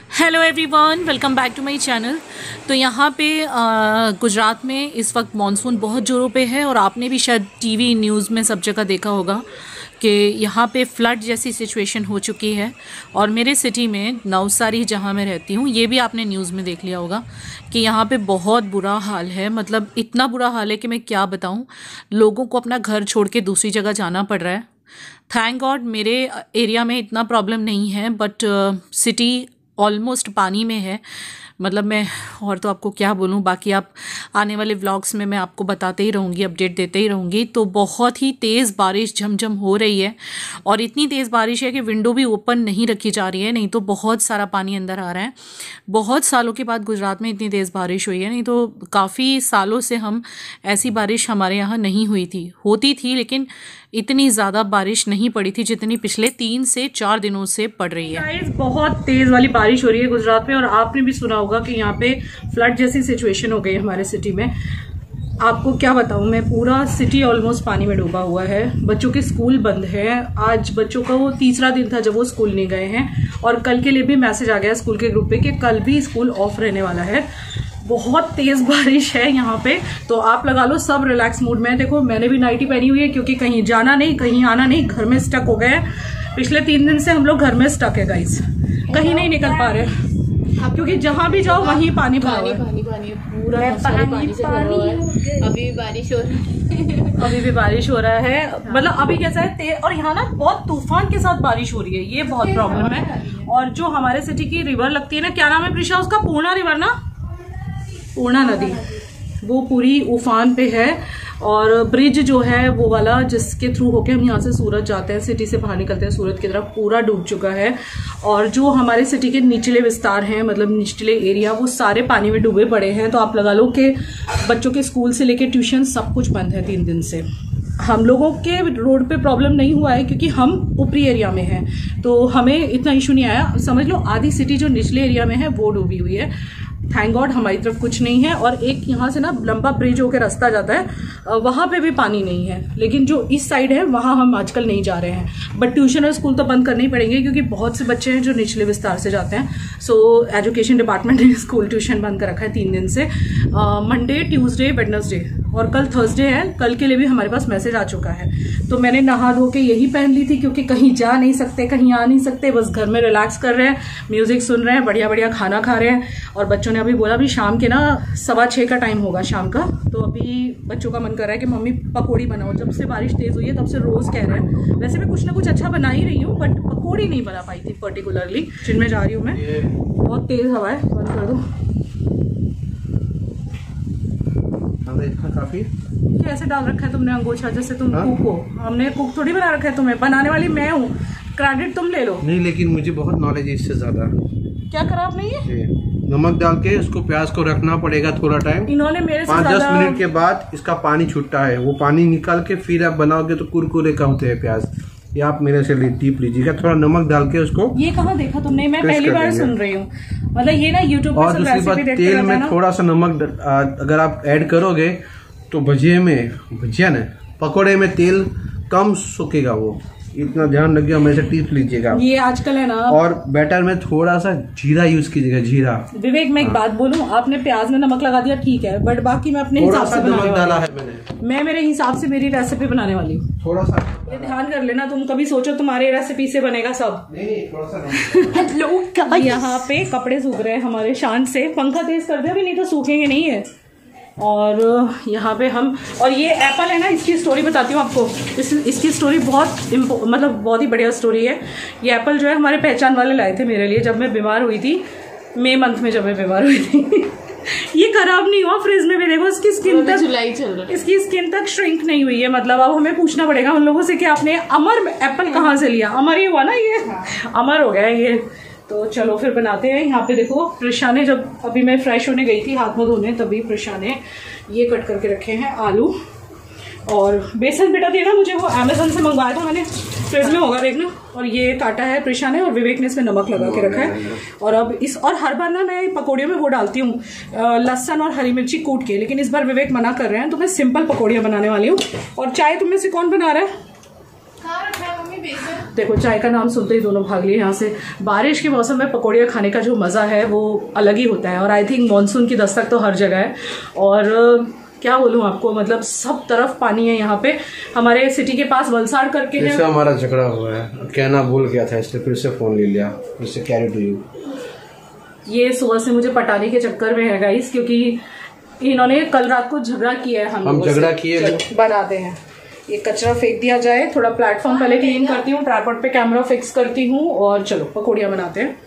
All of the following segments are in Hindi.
Hello everyone, welcome back to my channel. तो यहाँ पे गुजरात में इस वक्त मॉनसून बहुत ज़ोरों पे है और आपने भी शायद टीवी न्यूज़ में सब जगह देखा होगा कि यहाँ पे फ्लड जैसी सिचुएशन हो चुकी है। और मेरे सिटी में नवसारी जहाँ मैं रहती हूँ, ये भी आपने न्यूज़ में देख लिया होगा कि यहाँ पे बहुत बुरा हाल है। मतलब इतना बुरा हाल है कि मैं क्या बताऊँ, लोगों को अपना घर छोड़ के दूसरी जगह जाना पड़ रहा है। थैंक गॉड मेरे एरिया में इतना प्रॉब्लम नहीं है, बट सिटी ऑलमोस्ट पानी में है। मतलब मैं और तो आपको क्या बोलूँ, बाकी आप आने वाले व्लॉग्स में मैं आपको बताते ही रहूँगी, अपडेट देते ही रहूँगी। तो बहुत ही तेज़ बारिश झमझम हो रही है और इतनी तेज़ बारिश है कि विंडो भी ओपन नहीं रखी जा रही है, नहीं तो बहुत सारा पानी अंदर आ रहा है। बहुत सालों के बाद गुजरात में इतनी तेज़ बारिश हुई है, नहीं तो काफ़ी सालों से हम ऐसी बारिश हमारे यहाँ नहीं हुई थी। होती थी लेकिन इतनी ज़्यादा बारिश नहीं पड़ी थी जितनी पिछले 3 से 4 दिनों से पड़ रही है। गाइस, बहुत तेज़ वाली बारिश हो रही है गुजरात में और आपने भी सुना होगा कि यहाँ पे फ्लड जैसी सिचुएशन हो गई हमारे सिटी में। आपको क्या बताऊं मैं, पूरा सिटी ऑलमोस्ट पानी में डूबा हुआ है। बच्चों के स्कूल बंद है। आज बच्चों का वो तीसरा दिन था जब वो स्कूल नहीं गए हैं और कल के लिए भी मैसेज आ गया स्कूल के ग्रुप पे कि कल भी स्कूल ऑफ रहने वाला है। बहुत तेज बारिश है यहाँ पे, तो आप लगा लो सब रिलैक्स मूड में। देखो मैंने भी नाइटी पहनी हुई है क्योंकि कहीं जाना नहीं, कहीं आना नहीं, घर में स्टक हो गए। पिछले 3 दिन से हम लोग घर में स्टक है गाइस, कहीं नहीं निकल पा रहे क्योंकि जहां भी जाओ वहीं पानी पानी पूरा पानी से भरा हुआ है। अभी भी बारिश हो रही है अभी भी बारिश हो रहा है। मतलब अभी कैसा है और यहाँ ना बहुत तूफान के साथ बारिश हो रही है, ये बहुत प्रॉब्लम है। और जो हमारे सिटी की रिवर लगती है ना, क्या नाम है प्रिशा उसका, पूर्णा रिवर ना, पूर्णा नदी, वो पूरी उफान पे है। और ब्रिज जो है वो वाला जिसके थ्रू होके हम यहाँ से सूरत जाते हैं, सिटी से बाहर निकलते हैं सूरत की तरफ, पूरा डूब चुका है। और जो हमारे सिटी के निचले विस्तार हैं, मतलब निचले एरिया, वो सारे पानी में डूबे पड़े हैं। तो आप लगा लो कि बच्चों के स्कूल से लेके ट्यूशन सब कुछ बंद है 3 दिन से। हम लोगों के रोड पे प्रॉब्लम नहीं हुआ है क्योंकि हम ऊपरी एरिया में हैं, तो हमें इतना इशू नहीं आया। समझ लो आधी सिटी जो निचले एरिया में है वो डूबी हुई है। थैंक गॉड हमारी तरफ कुछ नहीं है। और एक यहाँ से ना लंबा ब्रिज होकर रास्ता जाता है, वहां पे भी पानी नहीं है, लेकिन जो इस साइड है वहां हम आजकल नहीं जा रहे हैं। बट ट्यूशन और स्कूल तो बंद करने ही पड़ेंगे क्योंकि बहुत से बच्चे हैं जो निचले विस्तार से जाते हैं। सो एजुकेशन डिपार्टमेंट ने स्कूल ट्यूशन बंद कर रखा है 3 दिन से, मंडे, ट्यूसडे, वेडनेसडे और कल थर्सडे है। कल के लिए भी हमारे पास मैसेज आ चुका है। तो मैंने नहा धो के यही पहन ली थी क्योंकि कहीं जा नहीं सकते, कहीं आ नहीं सकते, बस घर में रिलैक्स कर रहे हैं, म्यूजिक सुन रहे हैं, बढ़िया बढ़िया खाना खा रहे हैं। और बच्चों ने अभी बोला अभी शाम के ना 6:15 का टाइम होगा शाम का, तो अभी बच्चों का मन कर रहा है कि मम्मी पकौड़ी बनाओ। जब से बारिश तेज हुई है तब से रोज कह रहे हैं। वैसे मैं कुछ ना कुछ अच्छा बना ही रही हूँ, बट पकौड़ी नहीं बना पाई थी पर्टिकुलरली। जिनमें जा रही हूँ मैं, बहुत तेज हवा है, बंद कर दो। काफी कैसे डाल रखा है तुमने अंगोछा, जैसे तुम कुक हो। हमने कुक थोड़ी बना रखा है, तुम्हें बनाने वाली मैं हूँ, क्रेडिट तुम ले लो। नहीं, लेकिन मुझे बहुत नॉलेज है इससे ज्यादा। क्या खराब नहीं है? नमक डाल के उसको प्याज को रखना पड़ेगा थोड़ा टाइम। इन्होंने मेरे से 5-10 मिनट के बाद इसका पानी छूटता है, वो पानी निकाल के फिर आप बनाओगे तो कुरकुरे का होते हैं प्याज। ये आप मेरे से टिप लीजिएगा, थोड़ा नमक डाल के उसको। ये कहाँ देखा तुमने, मैं पहली बार सुन रही हूँ। मतलब ये ना यूट्यूब और दूसरी बात, तेल में थोड़ा सा नमक अगर आप ऐड करोगे तो भजिया ना पकौड़े में तेल कम सूखेगा। वो इतना ध्यान रखिए, मेरे से टिप्स लीजिएगा। ये आजकल है ना। और बैटर में थोड़ा सा जीरा यूज कीजिएगा, जीरा। विवेक मैं एक बात बोलूं, आपने प्याज में नमक लगा दिया ठीक है, बट बाकी मैं अपने हिसाब से बनाने डाला है मैं मेरे हिसाब से मेरी रेसिपी बनाने वाली हूँ। थोड़ा सा ये ध्यान कर लेना, तुम कभी सोचो तुम्हारे रेसिपी से बनेगा सब। नहीं, थोड़ा सा यहाँ पे कपड़े सूख रहे हैं हमारे शान से। पंखा तेज कर दे अभी, नहीं तो सूखेंगे नहीं है। और यहाँ पे हम, और ये एप्पल है ना, इसकी स्टोरी बताती हूँ आपको। इसकी स्टोरी बहुत ही बढ़िया स्टोरी है। ये एप्पल जो है हमारे पहचान वाले लाए थे मेरे लिए जब मैं बीमार हुई थी, मई मंथ में जब मैं बीमार हुई थी। ये खराब नहीं हुआ, फ्रिज में भी देखो इसकी स्किन तक, जुलाई चल रहा है, इसकी स्किन तक श्रिंक नहीं हुई है। मतलब अब हमें पूछना पड़ेगा उन लोगों से कि आपने अमर एप्पल कहाँ से लिया। अमर ही हुआ ना, ये अमर हो गया ये। तो चलो फिर बनाते हैं। यहाँ पे देखो प्रिशा ने, जब अभी मैं फ्रेश होने गई थी हाथ मुंह धोने, तभी प्रिशा ने ये कट करके रखे हैं आलू। और बेसन बेटा दिया ना मुझे, वो अमेजोन से मंगवाया था मैंने, फ्रिज में होगा देखना। और ये काटा है प्रिशा ने और विवेक ने इसमें नमक लगा के रखा है। और अब और हर बार ना मैं पकौड़ियों में वो डालती हूँ लहसुन और हरी मिर्ची कूट के, लेकिन इस बार विवेक मना कर रहे हैं तो मैं सिंपल पकौड़ियाँ बनाने वाली हूँ। और चाय तुम में से कौन बना रहा है? कहाँ रखा है मम्मी बेसन? देखो चाय का नाम सुनते ही दोनों भाग लिए यहाँ से। बारिश के मौसम में पकौड़ियाँ खाने का जो मज़ा है वो अलग ही होता है, और आई थिंक मानसून की दस्तक तो हर जगह है। और क्या बोलूँ आपको, मतलब सब तरफ पानी है यहाँ पे। हमारे सिटी के पास वलसाड़ करके है। हमारा झगड़ा हुआ है, कहना भूल गया था, इसलिए फिर से फोन ले लिया, फिर से कैरी टू यू। ये सुबह से मुझे पटाने के चक्कर में है गाइस, क्योंकि इन्होंने कल रात को झगड़ा किया है। हम झगड़ा किए, बनाते हैं। ये कचरा फेंक दिया जाए, थोड़ा प्लेटफॉर्म पहले क्लीन करती हूँ, ट्राइपॉड पे कैमरा फिक्स करती हूँ, और चलो पकौड़ियाँ बनाते हैं।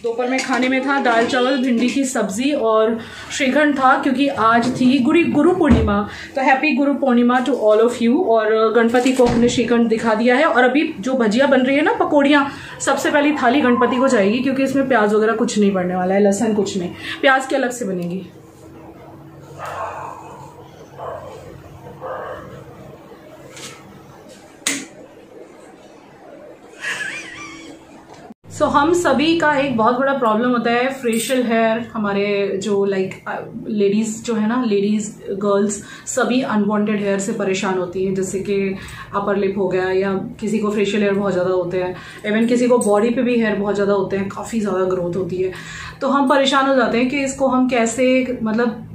दोपहर में खाने में था दाल चावल, भिंडी की सब्जी और श्रीखंड था, क्योंकि आज थी गुरु पूर्णिमा। तो happy Guru Purnima to all of you. और गणपति को हमने श्रीखंड दिखा दिया है। और अभी जो भजिया बन रही है ना, पकौड़ियाँ, सबसे पहली थाली गणपति को जाएगी, क्योंकि इसमें प्याज वगैरह कुछ नहीं पड़ने वाला है, लहसुन कुछ नहीं, प्याज की अलग से बनेगी। तो हम सभी का एक बहुत बड़ा प्रॉब्लम होता है फेशियल हेयर। हमारे जो लेडीज जो है ना, लेडीज गर्ल्स सभी अनवांटेड हेयर से परेशान होती हैं, जैसे कि अपर लिप हो गया, या किसी को फेशियल हेयर बहुत ज़्यादा होते हैं, इवन किसी को बॉडी पे भी हेयर बहुत ज़्यादा होते हैं, काफ़ी ज़्यादा ग्रोथ होती है। तो हम परेशान हो जाते हैं कि इसको हम कैसे, मतलब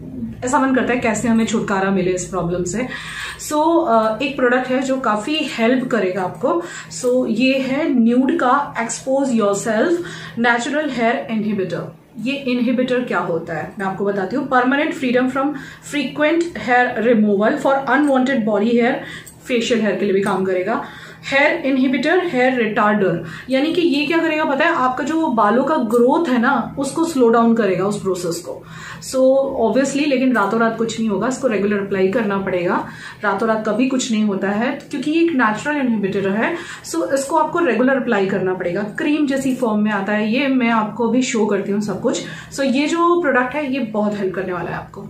ऐसा मन करता है कैसे हमें छुटकारा मिले इस प्रॉब्लम से। एक प्रोडक्ट है जो काफी हेल्प करेगा आपको। ये है न्यूड का expose yourself natural hair inhibitor. ये इनहिबिटर क्या होता है मैं आपको बताती हूँ। Permanent freedom from frequent hair removal for unwanted body hair, facial hair के लिए भी काम करेगा। हेयर इनहिबिटर, हेयर रिटार्डर, यानी कि ये क्या करेगा पता है, आपका जो बालों का ग्रोथ है ना उसको स्लो डाउन करेगा, उस प्रोसेस को। ऑब्वियसली, लेकिन रातों रात कुछ नहीं होगा, इसको रेगुलर अप्लाई करना पड़ेगा। रातों रात कभी कुछ नहीं होता है, क्योंकि ये एक नेचुरल इनहिबिटर है। इसको आपको रेगुलर अप्लाई करना पड़ेगा। क्रीम जैसी फॉर्म में आता है ये, मैं आपको अभी शो करती हूँ सब कुछ। ये जो प्रोडक्ट है ये बहुत हेल्प करने वाला है आपको।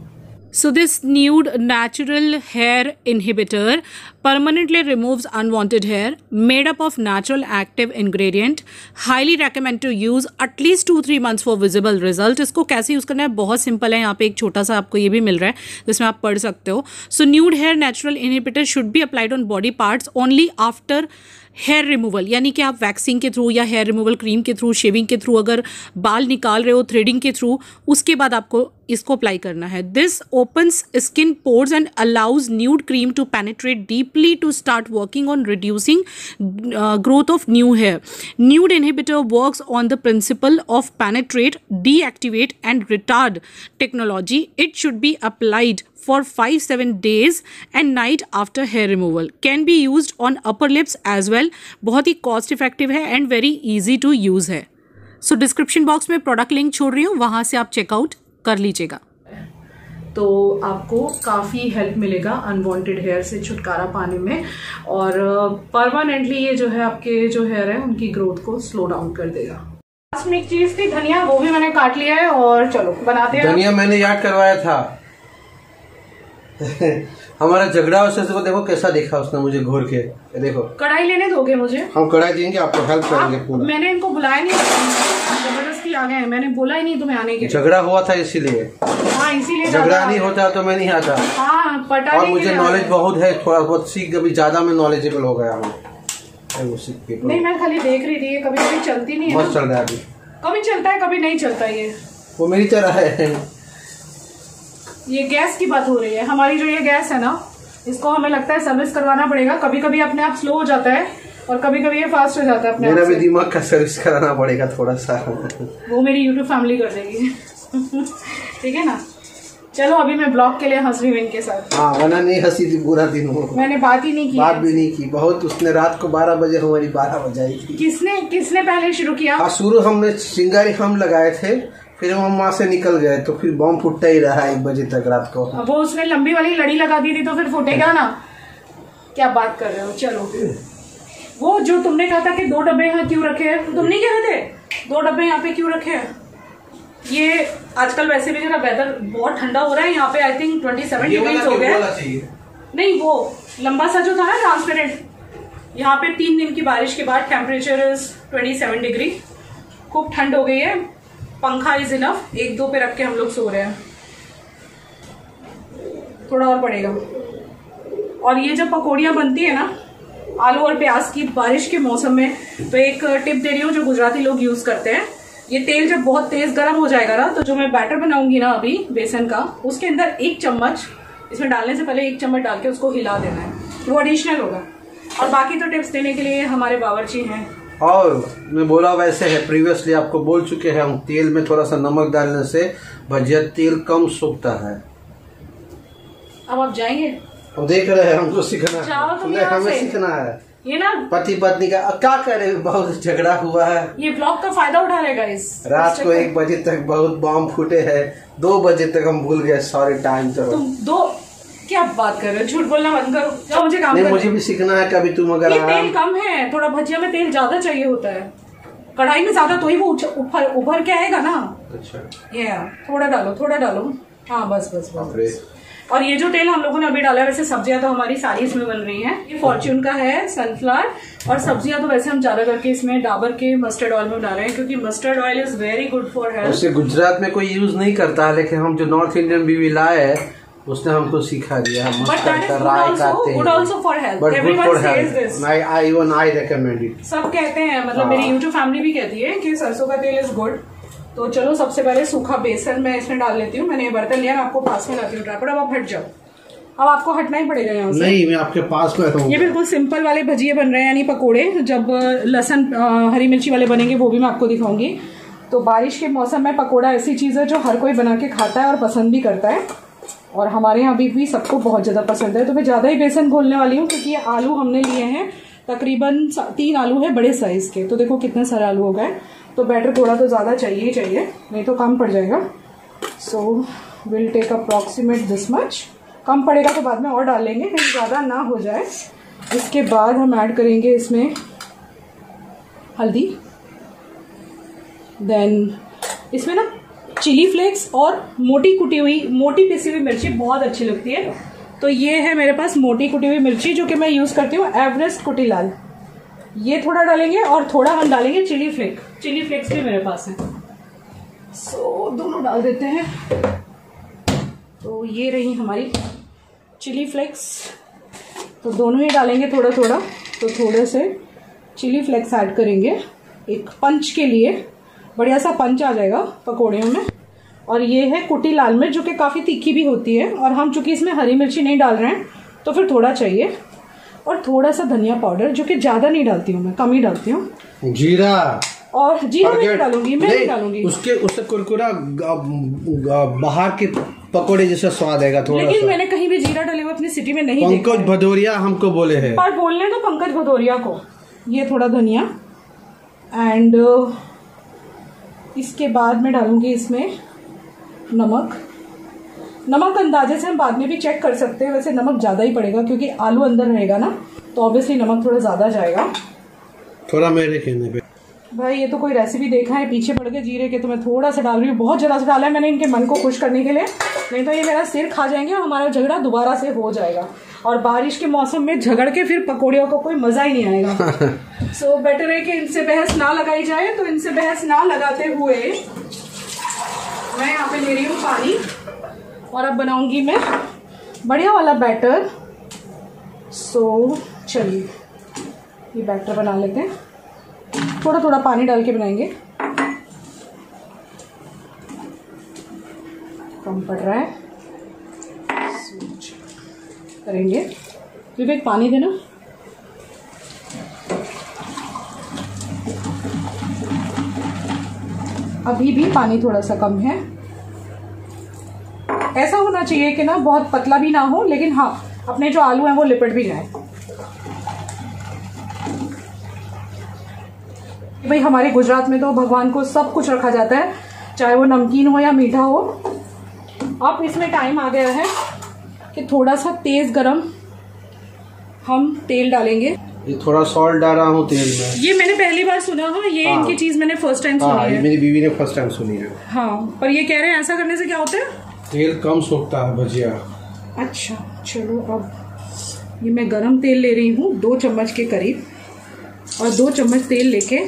So this nude natural hair inhibitor permanently removes unwanted hair, made up of natural active ingredient, highly recommend to use at least 2-3 months for visible result। इसको कैसे यूज करना है बहुत सिंपल है। यहाँ पे एक छोटा सा आपको ये भी मिल रहा है जिसमें आप पढ़ सकते हो। So nude hair natural inhibitor should be applied on body parts only after hair removal, यानी कि आप वैक्सिंग के थ्रू या हेयर रिमूवल क्रीम के थ्रू, शेविंग के थ्रू अगर बाल निकाल रहे हो, थ्रेडिंग के थ्रू, उसके बाद आपको इसको अप्लाई करना है। This opens skin pores and allows nude cream to penetrate deeply to start working on reducing growth of new hair. Nude inhibitor works on the principle of penetrate, deactivate and retard technology. It should be applied for 5-7 days and night after hair removal. Can be used on upper lips as well. बहुत ही कॉस्ट इफेक्टिव है and very easy to use है। डिस्क्रिप्शन बॉक्स में प्रोडक्ट लिंक छोड़ रही हूँ, वहां से आप चेकआउट कर लीजिएगा। तो आपको काफ़ी हेल्प मिलेगा अनवांटेड हेयर से छुटकारा पाने में, और परमानेंटली ये जो है आपके जो हेयर है उनकी ग्रोथ को स्लो डाउन कर देगा। लास्ट में एक चीज थी धनिया, वो भी मैंने काट लिया है, और चलो बनाते हैं। धनिया मैंने याद करवाया था। हमारा झगड़ा उससे देखो कैसा देखा उसने मुझे घोर के। देखो कढ़ाई लेने दोगे मुझे? हम कढ़ाई देंगे आपको, हेल्प करेंगे पूरा। मैंने इनको बुलाया नहीं, जबरदस्ती आ गए, मैंने बोला ही नहीं तुम्हें आने के। झगड़ा हुआ था इसीलिए। हाँ इसीलिए। झगड़ा नहीं होता तो मैं नहीं आता। हाँ पता। और मुझे नॉलेज बहुत है, थोड़ा बहुत सीख, कभी ज्यादा में नॉलेजेबल हो गया हूँ। नहीं मैं खाली देख रही थी, कभी कभी चलती नहीं है। बहुत चल रहा है अभी, कभी चलता है कभी नहीं चलता। ये वो मेरी तरह है। ये गैस की बात हो रही है। हमारी जो ये गैस है ना, इसको हमें लगता है सर्विस करवाना पड़ेगा। कभी कभी अपने आप स्लो हो जाता है और कभी कभी ये फास्ट हो जाता है अपने आप। मेरा भी दिमाग का सर्विस कराना पड़ेगा थोड़ा सा। वो मेरी यूट्यूब फैमिली कर देगी। ठीक है ना। चलो अभी मैं ब्लॉग के लिए हंस रही हूँ इनके साथ। हाँ वरना नहीं हंसी थी पूरा दिन। वो मैंने बात ही नहीं की, बात भी नहीं की बहुत। उसने रात को 12 बजे हमारी 12 बजाई थी। किसने पहले शुरू किया? शुरू हमने चिंगारी हम लगाए थे, फिर हम वहाँ से निकल गए तो फिर बम फुटता ही रहा 1 बजे तक रात को। वो उसने लंबी वाली लड़ी लगा दी थी तो फिर फूटेगा ना। क्या बात कर रहे हो। चलो वो जो तुमने कहा था कि 2 डब्बे यहाँ क्यों रखे हैं, तुम नहीं कह रहे थे 2 डब्बे यहाँ पे क्यों रखे हैं? ये आजकल वैसे भी जरा वेदर बहुत ठंडा हो रहा है यहाँ पे। आई थिंक 27 डिग्री हो गया। नहीं वो लंबा सा जो था ना ट्रांसपेरेंट, यहाँ पे 3 दिन की बारिश के बाद टेम्परेचर इज 27 डिग्री। खूब ठंड हो गई है। पंखा इज इनफ, 1-2 पे रख के हम लोग सो रहे हैं। थोड़ा और पड़ेगा। और ये जब पकौड़ियाँ बनती है ना आलू और प्याज की बारिश के मौसम में। तो एक टिप दे रही हूँ जो गुजराती लोग यूज करते हैं। ये तेल जब बहुत तेज गर्म हो जाएगा ना, तो जो मैं बैटर बनाऊंगी ना अभी बेसन का, उसके अंदर 1 चम्मच, इसमें डालने से पहले 1 चम्मच डाल के उसको हिला देना है, वो एडिशनल होगा। और बाकी तो टिप्स देने के लिए हमारे बावर्ची हैं। और मैं बोला वैसे है, प्रीवियसली आपको बोल चुके हैं हम, तेल में थोड़ा सा नमक डालने से भजिया तेल कम सूखता है। अब आप जाएंगे? अब देख रहे हैं, हमको सीखना है, हमें सीखना है। ये ना पति पत्नी का क्या करे, बहुत झगड़ा हुआ है। ये ब्लॉग का फायदा उठा रहे गाइस। रात को 1 बजे तक बहुत बम फूटे हैं, 2 बजे तक हम भूल गए। सॉरी टाइम तो तुम 2 क्या बात कर रहे हो, झूठ बोलना बंद करो, जाओ मुझे काम करना है। मुझे भी सीखना है कभी। तुम अगर तेल कम है, थोड़ा भजिया में तेल ज्यादा चाहिए होता है, कढ़ाई में ज्यादा, तो ही वो उभर के आएगा ना। अच्छा, ये थोड़ा डालो। हाँ बस बस बस। और ये जो तेल हम लोगों ने अभी डाला है, वैसे सब्जियां तो हमारी सारी इसमें बन रही हैं। ये फॉर्च्यून का है, सनफ्लावर, और सब्जियां तो वैसे हम ज्यादा करके इसमें डाबर के मस्टर्ड ऑयल में बना रहे हैं, क्योंकि mustard oil is very good for health. उसे गुजरात में कोई यूज नहीं करता है, लेकिन हम जो नॉर्थ इंडियन बीवी लाए है उसने हमको सिखा दिया। I recommend it. सब कहते हैं, मतलब मेरी यूट्यूब फैमिली भी कहती है कि सरसों का तेल इज गुड। तो चलो सबसे पहले सूखा बेसन मैं इसमें डाल लेती हूँ। मैंने ये बर्तन लिया, मैं आपको पास में लाती हूँ ट्राइपॉड। अब आप हट जाओ, अब आपको हटना ही पड़ेगा यहाँ से। नहीं, मैं आपके पास में रहूँ। ये बिल्कुल सिंपल वाले भजिए बन रहे हैं, यानी पकोड़े। जब लहसुन हरी मिर्ची वाले बनेंगे वो भी मैं आपको दिखाऊंगी। तो बारिश के मौसम में पकोड़ा ऐसी चीज है जो हर कोई बना के खाता है और पसंद भी करता है, और हमारे यहाँ अभी भी सबको बहुत ज्यादा पसंद है। तो मैं ज्यादा ही बेसन घोलने वाली हूँ, क्योंकि ये आलू हमने लिए हैं तकरीबन 3 आलू है बड़े साइज के। तो देखो कितने सारे आलू हो गए, तो बैटर थोड़ा तो ज्यादा चाहिए ही चाहिए, नहीं तो कम पड़ जाएगा। So will take approximate this much. कम पड़ेगा तो बाद में और डाल लेंगे, कहीं ज्यादा ना हो जाए। इसके बाद हम ऐड करेंगे इसमें हल्दी, देन इसमें ना चिली फ्लेक्स और मोटी पिसी हुई मिर्ची बहुत अच्छी लगती है। तो ये है मेरे पास मोटी कुटी हुई मिर्ची, जो कि मैं यूज करती हूँ एवरेस्ट कुटी लाल। ये थोड़ा डालेंगे और थोड़ा हम डालेंगे चिली फ्लेक्स भी मेरे पास है। सो दोनों डाल देते हैं। तो ये रही हमारी चिली फ्लेक्स, तो दोनों ही डालेंगे थोड़ा थोड़ा। तो थोड़े से चिली फ्लेक्स ऐड करेंगे एक पंच के लिए, बढ़िया सा पंच आ जाएगा पकौड़ियों में। और ये है कुटी लाल मिर्च, जो कि काफी तीखी भी होती है, और हम चूंकि इसमें हरी मिर्ची नहीं डाल रहे हैं तो फिर थोड़ा चाहिए। और थोड़ा सा धनिया पाउडर, जो कि ज्यादा नहीं डालती हूँ मैं, कम ही डालती हूँ। जीरा, और जीरा नहीं डालूंगी, मैं नहीं डालूंगी। उससे कुरकुरा बाहर के पकोड़े जैसा स्वाद आएगा थोड़ा। लेकिन मैंने कहीं भी जीरा डाले हुए अपनी सिटी में नहीं देखा। पंकज भदौरिया हमको बोले हैं, पर बोलने तो पंकज भदौरिया को। ये थोड़ा धनिया, एंड इसके बाद मैं डालूंगी इसमें नमक अंदाजे से हम बाद में भी चेक कर सकते हैं। वैसे नमक ज्यादा ही पड़ेगा, क्योंकि आलू अंदर रहेगा ना, तो ऑब्वियसली नमक थोड़ा ज्यादा जाएगा। थोड़ा मेरे कहने पे भाई, ये तो कोई रेसिपी देखा है पीछे पड़ के जीरे के, तो मैं थोड़ा सा डाल रही हूँ। बहुत ज्यादा सा डाला है मैंने इनके मन को खुश करने के लिए, नहीं तो ये मेरा सिर खा जाएंगे और हमारा झगड़ा दोबारा से हो जाएगा। और बारिश के मौसम में झगड़ के फिर पकौड़ियों को कोई मजा ही नहीं आएगा। सो बेटर है कि इनसे बहस ना लगाई जाए। तो इनसे बहस ना लगाते हुए मैं यहाँ पे ले रही हूँ पानी, और अब बनाऊंगी मैं बढ़िया वाला बैटर। सो चलिए ये बैटर बना लेते हैं। थोड़ा थोड़ा पानी डाल के बनाएंगे, कम पड़ रहा है, करेंगे। विवेक पानी देना। अभी भी पानी थोड़ा सा कम है। ऐसा होना चाहिए कि ना बहुत पतला भी ना हो, लेकिन हाँ अपने जो आलू हैं वो लिपट भी जाए। भाई हमारे गुजरात में तो भगवान को सब कुछ रखा जाता है, चाहे वो नमकीन हो या मीठा हो। अब इसमें टाइम आ गया है कि थोड़ा सा तेज गरम हम तेल डालेंगे। ये थोड़ा सॉल्ट डाल रहा हूँ तेल में। ये मैंने पहली बार सुना है, ये इनकी चीज मैंने फर्स्ट टाइम सुनी है। मेरी बीवी ने फर्स्ट टाइम सुनी है। हाँ, पर ये कह रहे हैं ऐसा करने से क्या होता है, तेल कम सूखता है भजिया। अच्छा चलो, अब ये मैं गरम तेल ले रही हूँ 2 चम्मच के करीब, और 2 चम्मच तेल लेके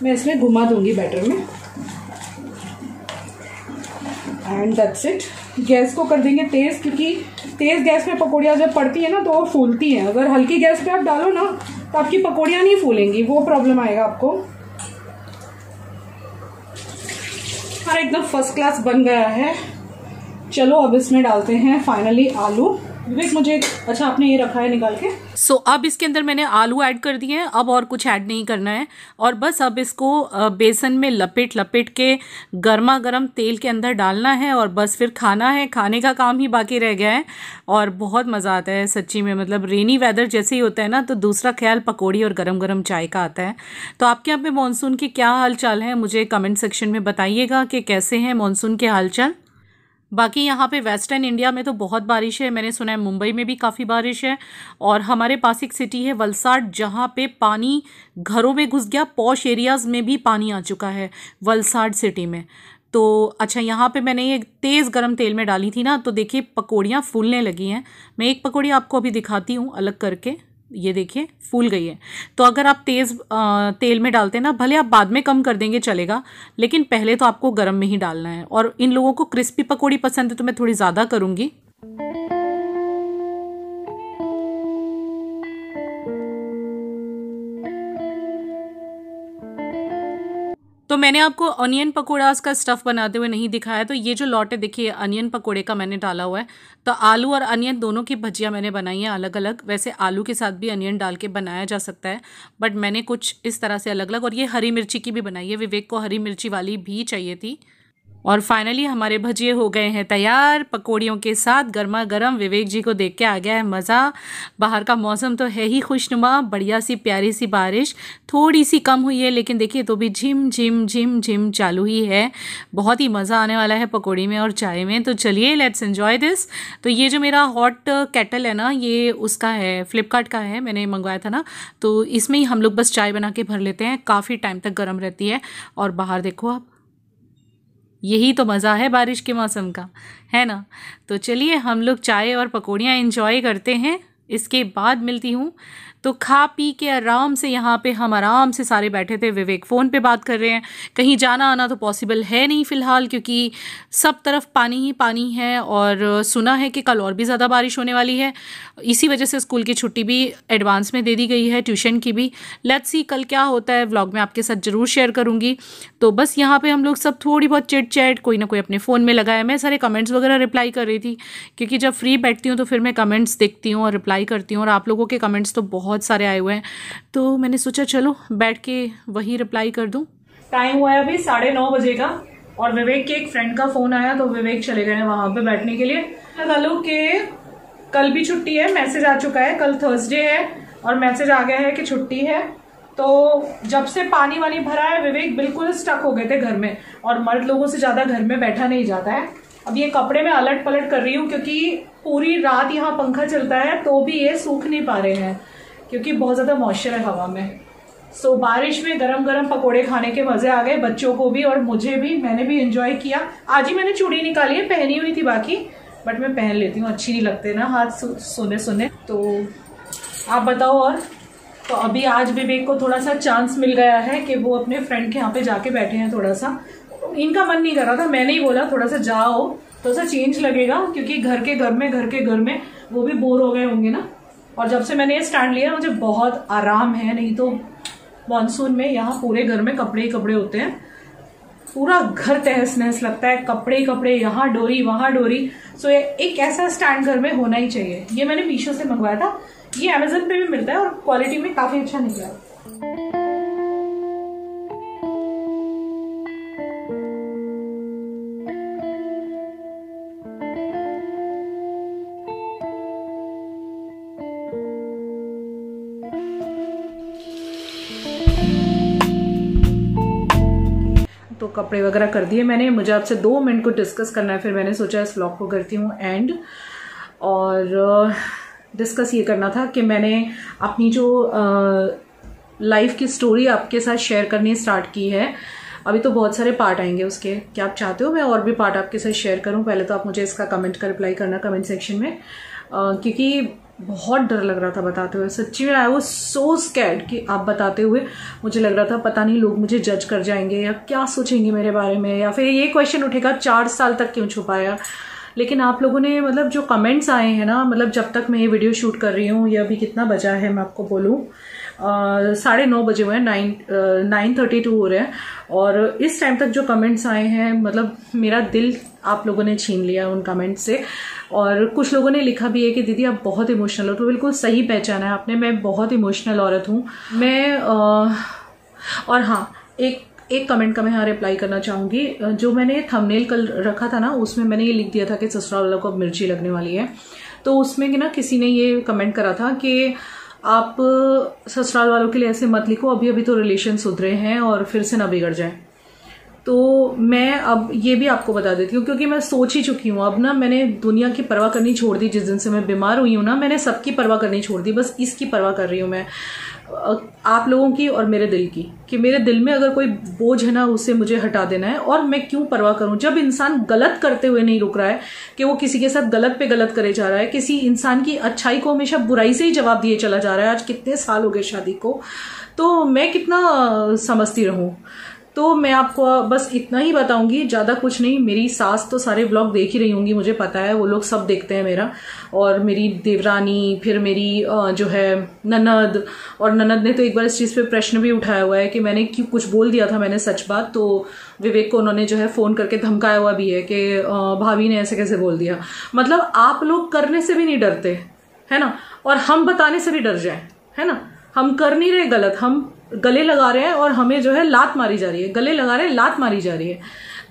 मैं इसमें घुमा दूंगी बैटर में। And that's it. गैस को कर देंगे तेज़, क्योंकि तेज़ गैस पे पकौड़ियाँ जब पड़ती है ना तो वो फूलती हैं। अगर हल्की गैस पे आप डालो ना तो आपकी पकौड़ियाँ नहीं फूलेंगी, वो प्रॉब्लम आएगा आपको। और एकदम फर्स्ट क्लास बन गया है। चलो अब इसमें डालते हैं फाइनली आलू। विवेक मुझे, अच्छा आपने ये रखा है निकाल के। सो अब इसके अंदर मैंने आलू ऐड कर दिए हैं, अब और कुछ ऐड नहीं करना है। और बस अब इसको बेसन में लपेट लपेट के गर्मा गर्म तेल के अंदर डालना है और बस फिर खाना है। खाने का काम ही बाकी रह गया है और बहुत मज़ा आता है सच्ची में। मतलब रेनी वेदर जैसे ही होता है ना तो दूसरा ख्याल पकौड़ी और गरम गरम चाय का आता है। तो आपके यहाँ पे मानसून के क्या हाल चाल है, मुझे कमेंट सेक्शन में बताइएगा कि कैसे हैं मानसून के हाल चाल। बाकी यहाँ पे वेस्टर्न इंडिया में तो बहुत बारिश है, मैंने सुना है मुंबई में भी काफ़ी बारिश है। और हमारे पास एक सिटी है वलसाड, जहाँ पे पानी घरों में घुस गया, पॉश एरियाज़ में भी पानी आ चुका है वलसाड सिटी में। तो अच्छा, यहाँ पे मैंने ये तेज़ गरम तेल में डाली थी ना, तो देखिए पकौड़ियाँ फूलने लगी हैं। मैं एक पकौड़ी आपको अभी दिखाती हूँ अलग करके, ये देखिए फूल गई है। तो अगर आप तेज़ तेल में डालते हैं ना, भले आप बाद में कम कर देंगे चलेगा, लेकिन पहले तो आपको गरम में ही डालना है। और इन लोगों को क्रिस्पी पकौड़ी पसंद है तो मैं थोड़ी ज़्यादा करूँगी। तो मैंने आपको अनियन पकौड़ास का स्टफ़ बनाते हुए नहीं दिखाया, तो ये जो लॉट है देखिए अनियन पकौड़े का मैंने डाला हुआ है। तो आलू और अनियन दोनों की भजिया मैंने बनाई है अलग अलग। वैसे आलू के साथ भी अनियन डाल के बनाया जा सकता है, बट मैंने कुछ इस तरह से अलग अलग। और ये हरी मिर्ची की भी बनाई है, विवेक को हरी मिर्ची वाली भी चाहिए थी। और फाइनली हमारे भजिए हो गए हैं तैयार पकौड़ियों के साथ गर्मा गर्म। विवेक जी को देख के आ गया है मज़ा। बाहर का मौसम तो है ही खुशनुमा, बढ़िया सी प्यारी सी बारिश थोड़ी सी कम हुई है, लेकिन देखिए तो भी झिम झिम झिम झिम चालू ही है। बहुत ही मज़ा आने वाला है पकौड़ी में और चाय में। तो चलिए लेट्स एन्जॉय दिस। तो ये जो मेरा हॉट केटल है ना, ये उसका है, फ्लिपकार्ट का है, मैंने मंगवाया था ना। तो इसमें ही हम लोग बस चाय बना के भर लेते हैं, काफ़ी टाइम तक गर्म रहती है। और बाहर देखो आप, यही तो मज़ा है बारिश के मौसम का, है ना। तो चलिए हम लोग चाय और पकौड़ियाँ एंजॉय करते हैं, इसके बाद मिलती हूँ। तो खा पी के आराम से यहाँ पे हम आराम से सारे बैठे थे। विवेक फ़ोन पे बात कर रहे हैं। कहीं जाना आना तो पॉसिबल है नहीं फ़िलहाल, क्योंकि सब तरफ पानी ही पानी है। और सुना है कि कल और भी ज़्यादा बारिश होने वाली है, इसी वजह से स्कूल की छुट्टी भी एडवांस में दे दी गई है, ट्यूशन की भी। लेट्स सी कल क्या होता है, व्लॉग में आपके साथ ज़रूर शेयर करूँगी। तो बस यहाँ पर हम लोग सब थोड़ी बहुत चिट चैट, कोई ना कोई अपने फ़ोन में लगा है। मैं सारे कमेंट्स वगैरह रिप्लाई कर रही थी, क्योंकि जब फ्री बैठती हूँ तो फिर मैं कमेंट्स देखती हूँ और रिप्लाई करती हूँ। और आप लोगों के कमेंट्स तो बहुत सारे आए हुए हैं, तो मैंने सोचा चलो बैठ के वही रिप्लाई कर दूं। टाइम हुआ है अभी 9:30 बजे का, और विवेक के एक फ्रेंड का फोन आया तो विवेक चले गए वहां पे बैठने के लिए। कलो के कल भी छुट्टी है, मैसेज आ चुका है, कल थर्सडे है और मैसेज आ गया है कि छुट्टी है। तो जब से पानी वानी भरा है विवेक बिल्कुल स्टक हो गए थे घर में, और मर्द लोगों से ज्यादा घर में बैठा नहीं जाता है। अब ये कपड़े में अलट पलट कर रही हूँ, क्योंकि पूरी रात यहाँ पंखा चलता है तो भी ये सूख नहीं पा रहे हैं, क्योंकि बहुत ज्यादा मॉइस्चर है हवा में। सो बारिश में गरम गरम पकोड़े खाने के मजे आ गए, बच्चों को भी और मुझे भी। मैंने भी एंजॉय किया। आज ही मैंने चूड़ी निकाली है, पहनी हुई थी बाकी, बट मैं पहन लेती हूँ, अच्छी नहीं लगते ना हाथ सुने सुने। तो आप बताओ। और तो अभी आज विवेक को थोड़ा सा चांस मिल गया है कि वो अपने फ्रेंड के यहाँ पे जाके बैठे हैं। थोड़ा सा इनका मन नहीं कर रहा था, मैंने ही बोला थोड़ा सा जाओ, थोड़ा सा चेंज लगेगा, क्योंकि घर के घर में वो भी बोर हो गए होंगे ना। और जब से मैंने ये स्टैंड लिया मुझे बहुत आराम है, नहीं तो मॉनसून में यहाँ पूरे घर में कपड़े ही कपड़े होते हैं, पूरा घर तहस नहस लगता है, कपड़े ही कपड़े, यहाँ डोरी वहां डोरी। सो एक ऐसा स्टैंड घर में होना ही चाहिए। ये मैंने मीशो से मंगवाया था, ये अमेजन पे भी मिलता है और क्वालिटी में काफी अच्छा निकला। तो कपड़े वगैरह कर दिए मैंने। मुझे आपसे 2 मिनट को डिस्कस करना है, फिर मैंने सोचा इस व्लॉग को करती हूँ एंड। और डिस्कस ये करना था कि मैंने अपनी जो लाइफ की स्टोरी आपके साथ शेयर करनी स्टार्ट की है। अभी तो बहुत सारे पार्ट आएंगे उसके। क्या आप चाहते हो मैं और भी पार्ट आपके साथ शेयर करूं? पहले तो आप मुझे इसका कमेंट का रिप्लाई करना कमेंट सेक्शन में। क्योंकि बहुत डर लग रहा था बताते हुए, सच्ची में आई वाज सो स्कैर्ड कि आप बताते हुए मुझे लग रहा था पता नहीं लोग मुझे जज कर जाएंगे या क्या सोचेंगे मेरे बारे में, या फिर ये क्वेश्चन उठेगा 4 साल तक क्यों छुपाया। लेकिन आप लोगों ने मतलब जो कमेंट्स आए हैं ना, मतलब जब तक मैं ये वीडियो शूट कर रही हूँ, ये अभी कितना बजा है मैं आपको बोलूँ, 9:30 बजे हुए हैं, 9:32 हो रहे हैं, और इस टाइम तक जो कमेंट्स आए हैं मतलब मेरा दिल आप लोगों ने छीन लिया उन कमेंट्स से। और कुछ लोगों ने लिखा भी है कि दीदी आप बहुत इमोशनल हो, तो बिल्कुल सही पहचाना है आपने, मैं बहुत इमोशनल औरत हूँ मैं। और हाँ, एक कमेंट का मैं यहाँ रिप्लाई करना चाहूँगी। जो मैंने थंबनेल कल रखा था ना, उसमें मैंने ये लिख दिया था कि ससुराल वालों को अब मिर्ची लगने वाली है। तो उसमें ना किसी ने ये कमेंट करा था कि आप ससुराल वालों के लिए ऐसे मत लिखो, अभी अभी तो रिलेशन सुधरे हैं और फिर से ना बिगड़ जाए। तो मैं अब ये भी आपको बता देती हूँ, क्योंकि मैं सोच ही चुकी हूँ अब ना, मैंने दुनिया की परवाह करनी छोड़ दी। जिस दिन से मैं बीमार हुई हूँ ना, मैंने सबकी परवाह करनी छोड़ दी, बस इसकी परवाह कर रही हूँ मैं, आप लोगों की और मेरे दिल की, कि मेरे दिल में अगर कोई बोझ है ना, उसे मुझे हटा देना है। और मैं क्यों परवाह करूं जब इंसान गलत करते हुए नहीं रुक रहा है, कि वो किसी के साथ गलत पे गलत करे जा रहा है, किसी इंसान की अच्छाई को हमेशा बुराई से ही जवाब दिए चला जा रहा है। आज कितने साल हो गए शादी को, तो मैं कितना समझती रहूं। तो मैं आपको बस इतना ही बताऊंगी, ज्यादा कुछ नहीं। मेरी सास तो सारे व्लॉग देख ही रही होंगी, मुझे पता है, वो लोग सब देखते हैं मेरा। और मेरी देवरानी, फिर मेरी जो है ननद, और ननद ने तो एक बार इस चीज पे प्रश्न भी उठाया हुआ है कि मैंने क्यों कुछ बोल दिया था मैंने सच बात, तो विवेक को उन्होंने जो है फोन करके धमकाया हुआ भी है कि भाभी ने ऐसे कैसे बोल दिया। मतलब आप लोग करने से भी नहीं डरते है ना, और हम बताने से भी डर जाए, है ना। हम कर नहीं रहे गलत, हम गले लगा रहे हैं और हमें जो है लात मारी जा रही है, गले लगा रहे हैं, लात मारी जा रही है।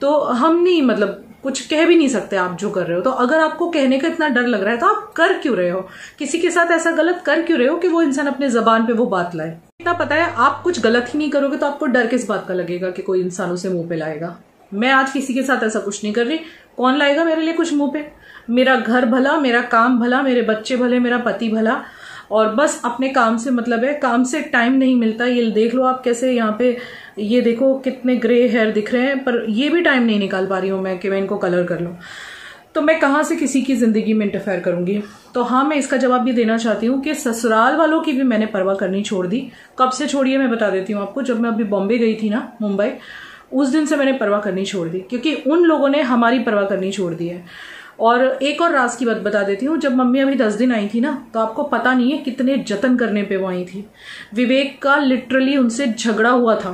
तो हम नहीं, मतलब कुछ कह भी नहीं सकते आप जो कर रहे हो। तो अगर आपको कहने का इतना डर लग रहा है तो आप कर क्यों रहे हो, किसी के साथ ऐसा गलत कर क्यों रहे हो कि वो इंसान अपने जबान पे वो बात लाए। इतना पता है, आप कुछ गलत ही नहीं करोगे तो आपको डर किस बात का लगेगा कि कोई इंसान उसे मुंह पे लाएगा। मैं आज किसी के साथ ऐसा कुछ नहीं कर रही, कौन लाएगा मेरे लिए कुछ मुंह पे। मेरा घर भला, मेरा काम भला, मेरे बच्चे भले, मेरा पति भला, और बस अपने काम से मतलब है। काम से टाइम नहीं मिलता, ये देख लो आप कैसे यहाँ पे, ये देखो कितने ग्रे हेयर दिख रहे हैं, पर ये भी टाइम नहीं निकाल पा रही हूँ मैं कि मैं इनको कलर कर लूँ। तो मैं कहाँ से किसी की जिंदगी में इंटरफेयर करूंगी। तो हाँ, मैं इसका जवाब भी देना चाहती हूँ कि ससुराल वालों की भी मैंने परवाह करनी छोड़ दी। कब से छोड़ी है मैं बता देती हूँ आपको। जब मैं अभी बॉम्बे गई थी ना, मुंबई, उस दिन से मैंने परवाह करनी छोड़ दी, क्योंकि उन लोगों ने हमारी परवाह करनी छोड़ दी है। और एक और राज की बात बता देती हूँ, जब मम्मी अभी 10 दिन आई थी ना, तो आपको पता नहीं है कितने जतन करने पे वो आई थी। विवेक का लिटरली उनसे झगड़ा हुआ था,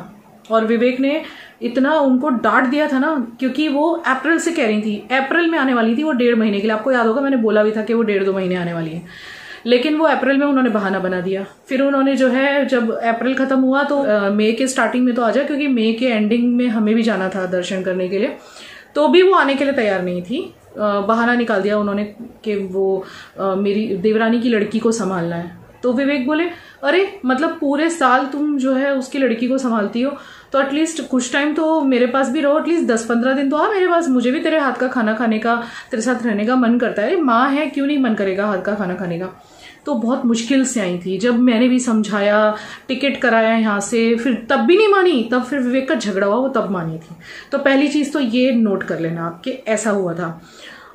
और विवेक ने इतना उनको डांट दिया था ना, क्योंकि वो अप्रैल से कह रही थी, अप्रैल में आने वाली थी वो 1.5 महीने के लिए। आपको याद होगा मैंने बोला भी था कि वो 1.5-2 महीने आने वाली है, लेकिन वो अप्रैल में उन्होंने बहाना बना दिया। फिर उन्होंने जो है, जब अप्रैल खत्म हुआ तो मई के स्टार्टिंग में तो आ जाए, क्योंकि मई के एंडिंग में हमें भी जाना था दर्शन करने के लिए, तो भी वो आने के लिए तैयार नहीं थी। बहाना निकाल दिया उन्होंने कि वो मेरी देवरानी की लड़की को संभालना है। तो विवेक बोले, अरे मतलब पूरे साल तुम जो है उसकी लड़की को संभालती हो, तो एटलीस्ट कुछ टाइम तो मेरे पास भी रहो, एटलीस्ट 10-15 दिन तो आ मेरे पास, मुझे भी तेरे हाथ का खाना खाने का, तेरे साथ रहने का मन करता है। माँ है, क्यों नहीं मन करेगा हाथ का खाना खाने का। तो बहुत मुश्किल से आई थी, जब मैंने भी समझाया, टिकट कराया यहाँ से, फिर तब भी नहीं मानी। तब फिर विवेक का झगड़ा हुआ, वो तब मानी थी। तो पहली चीज तो ये नोट कर लेना आपके, ऐसा हुआ था।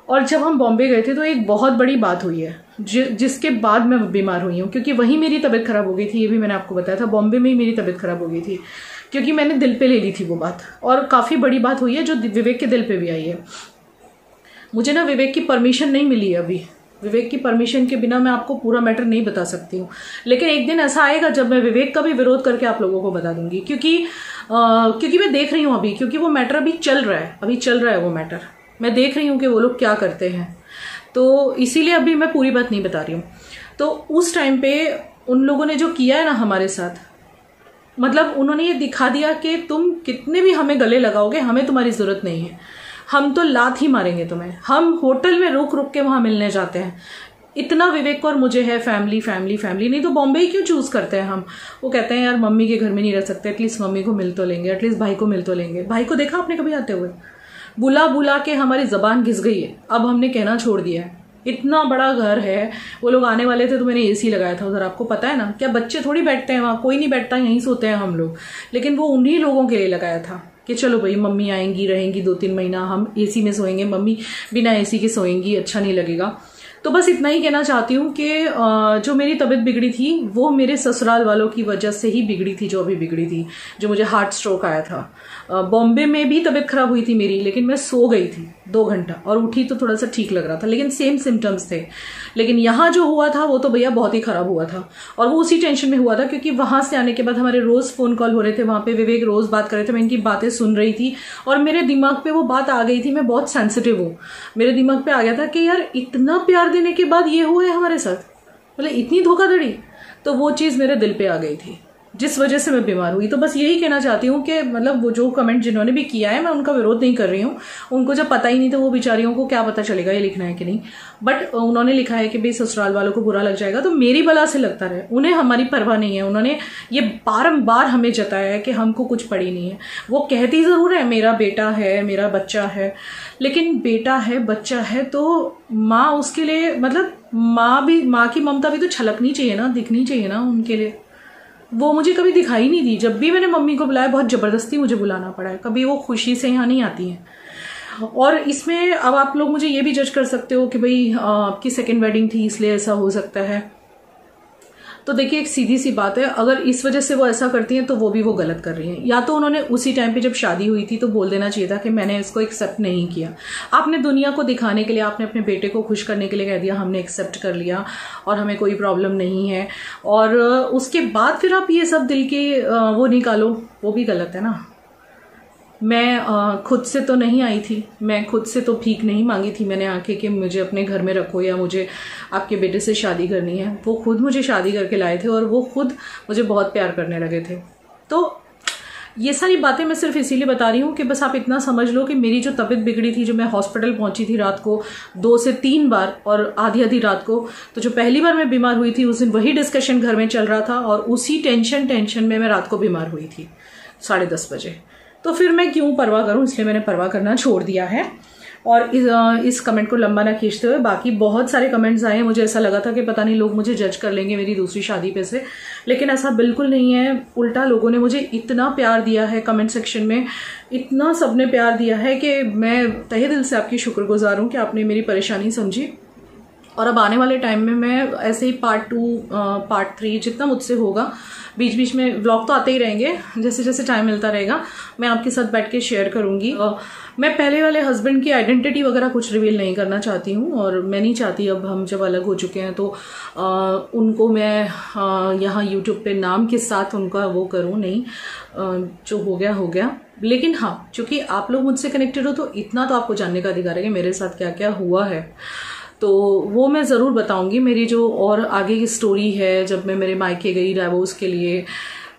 और जब हम बॉम्बे गए थे तो एक बहुत बड़ी बात हुई है, जिसके बाद मैं बीमार हुई हूँ, क्योंकि वहीं मेरी तबीयत खराब हो गई थी। ये भी मैंने आपको बताया था, बॉम्बे में ही मेरी तबीयत खराब हो गई थी, क्योंकि मैंने दिल पे ले ली थी वो बात। और काफी बड़ी बात हुई है जो विवेक के दिल पे भी आई है। मुझे ना विवेक की परमिशन नहीं मिली है अभी। विवेक की परमिशन के बिना मैं आपको पूरा मैटर नहीं बता सकती हूँ, लेकिन एक दिन ऐसा आएगा जब मैं विवेक का भी विरोध करके आप लोगों को बता दूंगी। क्योंकि मैं देख रही हूँ अभी, क्योंकि वो मैटर अभी चल रहा है वो मैटर। मैं देख रही हूँ कि वो लोग क्या करते हैं, तो इसीलिए अभी मैं पूरी बात नहीं बता रही हूँ। तो उस टाइम पे उन लोगों ने जो किया है ना हमारे साथ, मतलब उन्होंने ये दिखा दिया कि तुम कितने भी हमें गले लगाओगे, हमें तुम्हारी जरूरत नहीं है, हम तो लात ही मारेंगे तुम्हें। हम होटल में रुक रुक के वहां मिलने जाते हैं। इतना विवेक को और मुझे है फैमिली फैमिली फैमिली, नहीं तो बॉम्बे ही क्यों चूज करते हैं हम। वो कहते हैं यार मम्मी के घर में नहीं रह सकते, एटलीस्ट मम्मी को मिल तो लेंगे, एटलीस्ट भाई को मिल तो लेंगे। भाई को देखा आपने कभी आते हुए? बुला बुला के हमारी जबान घिस गई है, अब हमने कहना छोड़ दिया है। इतना बड़ा घर है, वो लोग आने वाले थे तो मैंने एसी लगाया था उधर, आपको पता है ना। क्या बच्चे थोड़ी बैठते हैं वहां, कोई नहीं बैठता, यहीं सोते हैं हम लोग। लेकिन वो उन्हीं लोगों के लिए लगाया था कि चलो भाई मम्मी आएंगी, रहेंगी 2-3 महीना, हम एसी में सोएंगे, मम्मी बिना एसी के सोएंगी, अच्छा नहीं लगेगा। तो बस इतना ही कहना चाहती हूँ कि जो मेरी तबीयत बिगड़ी थी वो मेरे ससुराल वालों की वजह से ही बिगड़ी थी, जो अभी बिगड़ी थी, जो मुझे हार्ट स्ट्रोक आया था। बॉम्बे में भी तबीयत खराब हुई थी मेरी, लेकिन मैं सो गई थी 2 घंटा और उठी तो थोड़ा सा ठीक लग रहा था, लेकिन सेम सिम्टम्स थे। लेकिन यहाँ जो हुआ था वो तो भैया बहुत ही खराब हुआ था, और वो उसी टेंशन में हुआ था क्योंकि वहां से आने के बाद हमारे रोज फोन कॉल हो रहे थे, वहां पे विवेक रोज बात कर रहे थे, मैं इनकी बातें सुन रही थी और मेरे दिमाग पे वो बात आ गई थी। मैं बहुत सेंसिटिव हूँ, मेरे दिमाग पे आ गया था कि यार इतना प्यार देने के बाद ये हुआ है हमारे साथ, मतलब इतनी धोखाधड़ी। तो वो चीज मेरे दिल पे आ गई थी, जिस वजह से मैं बीमार हुई। तो बस यही कहना चाहती हूँ कि मतलब वो जो कमेंट जिन्होंने भी किया है, मैं उनका विरोध नहीं कर रही हूँ। उनको जब पता ही नहीं तो वो बेचारियों को क्या पता चलेगा ये लिखना है कि नहीं, बट उन्होंने लिखा है कि भाई ससुराल वालों को बुरा लग जाएगा, तो मेरी बला से लगता रहे, उन्हें हमारी परवाह नहीं है। उन्होंने ये बारंबार हमें जताया है कि हमको कुछ पड़ी नहीं है। वो कहती जरूर है मेरा बेटा है, मेरा बच्चा है, लेकिन बेटा है, बच्चा है, तो माँ उसके लिए, मतलब माँ की ममता भी तो छलकनी चाहिए ना, दिखनी चाहिए ना उनके लिए। वो मुझे कभी दिखाई नहीं दी। जब भी मैंने मम्मी को बुलाया बहुत ज़बरदस्ती मुझे बुलाना पड़ा है, कभी वो खुशी से यहाँ नहीं आती हैं। और इसमें अब आप लोग मुझे ये भी जज कर सकते हो कि भाई आपकी सेकंड वेडिंग थी इसलिए ऐसा हो सकता है। तो देखिए एक सीधी सी बात है, अगर इस वजह से वो ऐसा करती हैं तो वो भी वो गलत कर रही हैं। या तो उन्होंने उसी टाइम पे जब शादी हुई थी तो बोल देना चाहिए था कि मैंने इसको एक्सेप्ट नहीं किया। आपने दुनिया को दिखाने के लिए, आपने अपने बेटे को खुश करने के लिए कह दिया हमने एक्सेप्ट कर लिया और हमें कोई प्रॉब्लम नहीं है, और उसके बाद फिर आप ये सब दिल के वो निकालो, वो भी गलत है ना। मैं खुद से तो नहीं आई थी, मैं खुद से तो भीख नहीं मांगी थी मैंने आके कि मुझे अपने घर में रखो या मुझे आपके बेटे से शादी करनी है। वो खुद मुझे शादी करके लाए थे और वो खुद मुझे बहुत प्यार करने लगे थे। तो ये सारी बातें मैं सिर्फ इसीलिए बता रही हूँ कि बस आप इतना समझ लो कि मेरी जो तबीयत बिगड़ी थी, जो मैं हॉस्पिटल पहुंची थी रात को 2 से 3 बार और आधी रात को, तो जो पहली बार मैं बीमार हुई थी उस दिन वही डिस्कशन घर में चल रहा था और उसी टेंशन में मैं रात को बीमार हुई थी 10:30 बजे। तो फिर मैं क्यों परवाह करूं, इसलिए मैंने परवाह करना छोड़ दिया है। और इस कमेंट को लंबा ना खींचते हुए, बाकी बहुत सारे कमेंट्स आए हैं, मुझे ऐसा लगा था कि पता नहीं लोग मुझे जज कर लेंगे मेरी दूसरी शादी पे से, लेकिन ऐसा बिल्कुल नहीं है। उल्टा लोगों ने मुझे इतना प्यार दिया है कमेंट सेक्शन में, इतना सबने प्यार दिया है कि मैं तहे दिल से आपकी शुक्रगुजार हूँ कि आपने मेरी परेशानी समझी। और अब आने वाले टाइम में मैं ऐसे ही पार्ट 2 पार्ट 3 जितना मुझसे होगा, बीच बीच में व्लॉग तो आते ही रहेंगे, जैसे जैसे टाइम मिलता रहेगा मैं आपके साथ बैठ के शेयर करूंगी। मैं पहले वाले हस्बैंड की आइडेंटिटी वगैरह कुछ रिवील नहीं करना चाहती हूँ, और मैं नहीं चाहती अब हम जब अलग हो चुके हैं तो उनको मैं यहाँ यूट्यूब पे नाम के साथ उनका वो करूँ, नहीं, जो हो गया हो गया। लेकिन हाँ, चूंकि आप लोग मुझसे कनेक्टेड हो तो इतना तो आपको जानने का अधिकार है कि मेरे साथ क्या क्या हुआ है, तो वो मैं ज़रूर बताऊंगी। मेरी जो और आगे की स्टोरी है, जब मैं मेरे मायके गई डाइवोर्स के लिए,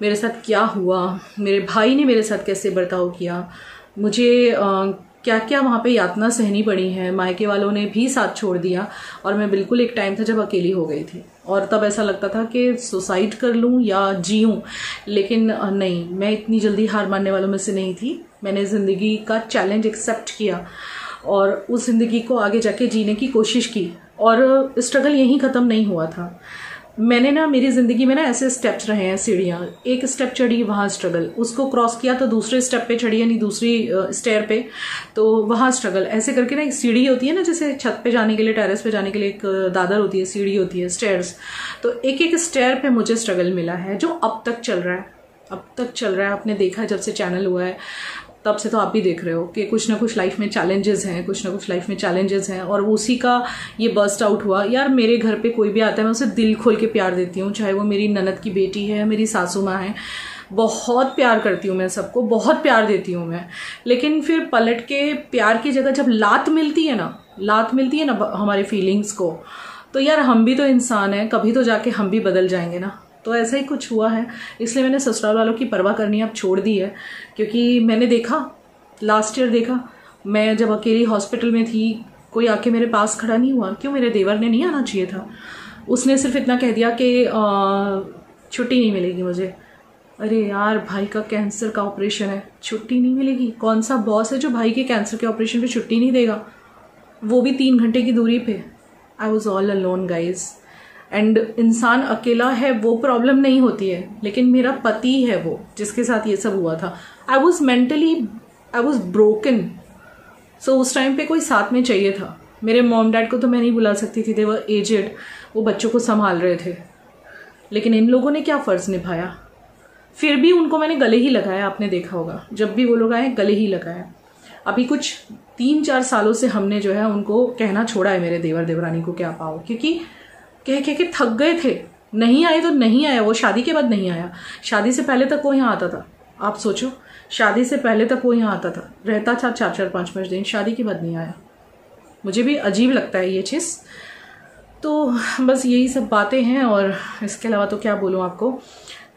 मेरे साथ क्या हुआ, मेरे भाई ने मेरे साथ कैसे बर्ताव किया, मुझे क्या क्या वहाँ पे यातना सहनी पड़ी है, मायके वालों ने भी साथ छोड़ दिया, और मैं बिल्कुल एक टाइम था जब अकेली हो गई थी और तब ऐसा लगता था कि सुसाइड कर लूँ या जीऊँ, लेकिन नहीं, मैं इतनी जल्दी हार मानने वालों में से नहीं थी। मैंने ज़िंदगी का चैलेंज एक्सेप्ट किया और उस ज़िंदगी को आगे जाके जीने की कोशिश की, और स्ट्रगल यहीं ख़त्म नहीं हुआ था। मैंने ना, मेरी ज़िंदगी में ना ऐसे स्टेप्स रहे हैं, सीढ़ियाँ, एक स्टेप चढ़ी वहाँ स्ट्रगल, उसको क्रॉस किया तो दूसरे स्टेप पे चढ़ी, यानी दूसरी स्टेयर पे, तो वहाँ स्ट्रगल, ऐसे करके ना एक सीढ़ी होती है ना, जैसे छत पे जाने के लिए, टेरेस पे जाने के लिए एक दादर होती है, सीढ़ी होती है, स्टेयर्स, तो एक एक स्टेयर पे मुझे स्ट्रगल मिला है जो अब तक चल रहा है, अब तक चल रहा है। आपने देखा जब से चैनल हुआ है तब से तो आप भी देख रहे हो कि कुछ ना कुछ लाइफ में चैलेंजेस हैं, कुछ ना कुछ लाइफ में चैलेंजेस हैं, और उसी का ये बर्स्ट आउट हुआ। यार मेरे घर पे कोई भी आता है मैं उसे दिल खोल के प्यार देती हूँ, चाहे वो मेरी ननद की बेटी है, मेरी सासू माँ है, बहुत प्यार करती हूँ मैं सबको, बहुत प्यार देती हूँ मैं। लेकिन फिर पलट के प्यार की जगह जब लात मिलती है ना हमारे फीलिंग्स को, तो यार हम भी तो इंसान हैं, कभी तो जाके हम भी बदल जाएंगे ना। तो ऐसा ही कुछ हुआ है, इसलिए मैंने ससुराल वालों की परवाह करनी अब छोड़ दी है, क्योंकि मैंने देखा, लास्ट ईयर देखा, मैं जब अकेली हॉस्पिटल में थी कोई आके मेरे पास खड़ा नहीं हुआ। क्यों? मेरे देवर ने नहीं आना चाहिए था, उसने सिर्फ इतना कह दिया कि छुट्टी नहीं मिलेगी मुझे। अरे यार, भाई का कैंसर का ऑपरेशन है, छुट्टी नहीं मिलेगी? कौन सा बॉस है जो भाई के कैंसर के ऑपरेशन पे छुट्टी नहीं देगा, वो भी 3 घंटे की दूरी पे। I was all alone guys, and इंसान अकेला है वो प्रॉब्लम नहीं होती है, लेकिन मेरा पति है वो जिसके साथ ये सब हुआ था। आई वॉज ब्रोकन, सो उस टाइम पे कोई साथ में चाहिए था। मेरे मॉम डैड को तो मैं नहीं बुला सकती थी, दे वर एजेड, वो बच्चों को संभाल रहे थे। लेकिन इन लोगों ने क्या फ़र्ज़ निभाया, फिर भी उनको मैंने गले ही लगाया। आपने देखा होगा जब भी वो लोग आए गले ही लगाया। अभी कुछ 3-4 सालों से हमने जो है उनको कहना छोड़ा है, मेरे देवर देवरानी को क्या पाओ, क्योंकि कह के थक गए थे। नहीं आए तो नहीं आया, वो शादी के बाद नहीं आया, शादी से पहले तक वो यहाँ आता था। आप सोचो, शादी से पहले तक वो यहाँ आता था, रहता था 4-4 5-5 दिन, शादी के बाद नहीं आया। मुझे भी अजीब लगता है ये चीज़। तो बस यही सब बातें हैं, और इसके अलावा तो क्या बोलूँ आपको।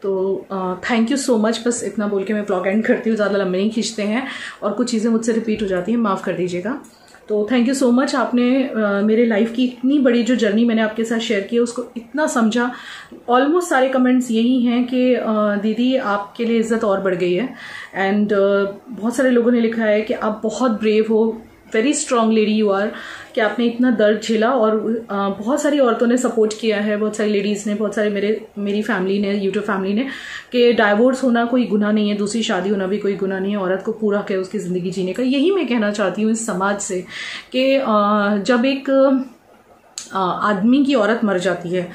तो थैंक यू सो मच, बस इतना बोल के मैं व्लॉग एंड करती हूँ। ज़्यादा लंबे नहीं खींचते हैं, और कुछ चीज़ें मुझसे रिपीट हो जाती हैं, माफ़ कर दीजिएगा। तो थैंक यू सो मच, आपने मेरे लाइफ की इतनी बड़ी जो जर्नी मैंने आपके साथ शेयर की है उसको इतना समझा। ऑलमोस्ट सारे कमेंट्स यही हैं कि दीदी आपके लिए इज़्ज़त और बढ़ गई है। एंड बहुत सारे लोगों ने लिखा है कि आप बहुत ब्रेव हो, very strong lady you are, कि आपने इतना दर्द झेला। और बहुत सारी औरतों ने सपोर्ट किया है, बहुत सारी लेडीज़ ने, बहुत सारे मेरी फैमिली ने, यूट्यूब फैमिली ने, कि डाइवोर्स होना कोई गुनाह नहीं है, दूसरी शादी होना भी कोई गुनाह नहीं है, औरत को पूरा है उसकी ज़िंदगी जीने का। यही मैं कहना चाहती हूँ इस समाज से कि जब एक आदमी की औरत मर जाती है,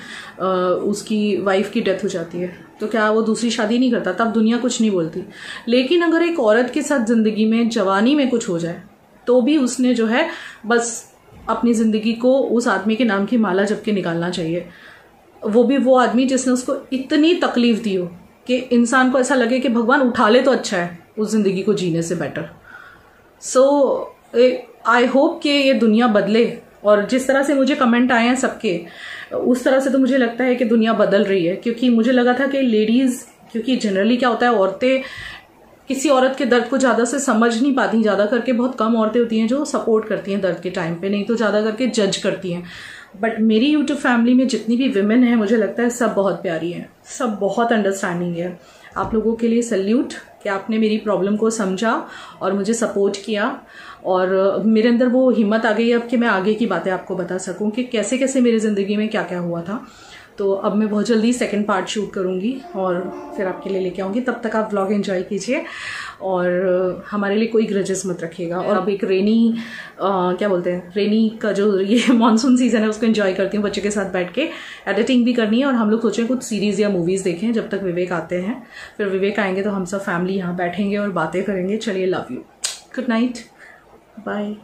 उसकी वाइफ की डेथ हो जाती है, तो क्या वो दूसरी शादी नहीं करता? तब दुनिया कुछ नहीं बोलती। लेकिन अगर एक औरत के साथ ज़िंदगी में जवानी में कुछ हो जाए तो भी उसने जो है बस अपनी ज़िंदगी को उस आदमी के नाम की माला जप के निकालना चाहिए। वो भी वो आदमी जिसने उसको इतनी तकलीफ दी हो कि इंसान को ऐसा लगे कि भगवान उठा ले तो अच्छा है उस ज़िंदगी को जीने से बेटर। सो आई होप कि ये दुनिया बदले, और जिस तरह से मुझे कमेंट आए हैं सबके, उस तरह से तो मुझे लगता है कि दुनिया बदल रही है। क्योंकि मुझे लगा था कि लेडीज़, क्योंकि जनरली क्या होता है, औरतें किसी औरत के दर्द को ज़्यादा से समझ नहीं पाती, ज़्यादा करके बहुत कम औरतें होती हैं जो सपोर्ट करती हैं दर्द के टाइम पे, नहीं तो ज़्यादा करके जज करती हैं। बट मेरी यूट्यूब फैमिली में जितनी भी विमेन हैं, मुझे लगता है सब बहुत प्यारी हैं, सब बहुत अंडरस्टैंडिंग है। आप लोगों के लिए सल्यूट कि आपने मेरी प्रॉब्लम को समझा और मुझे सपोर्ट किया, और मेरे अंदर वो हिम्मत आ गई अब कि मैं आगे की बातें आपको बता सकूं कि कैसे कैसे मेरी ज़िंदगी में क्या क्या हुआ था। तो अब मैं बहुत जल्दी सेकंड पार्ट शूट करूँगी और फिर आपके लिए लेके आऊँगी। तब तक आप व्लॉग एंजॉय कीजिए, और हमारे लिए कोई ग्रजेस मत रखिएगा। और अब एक रेनी क्या बोलते हैं, रेनी का जो ये मानसून सीज़न है उसको एंजॉय करती हूँ बच्चे के साथ बैठ के। एडिटिंग भी करनी है, और हम लोग सोचें कुछ सीरीज़ या मूवीज़ देखें जब तक विवेक आते हैं। फिर विवेक आएंगे तो हम सब फैमिली यहाँ बैठेंगे और बातें करेंगे। चलिए, love you, good night, bye.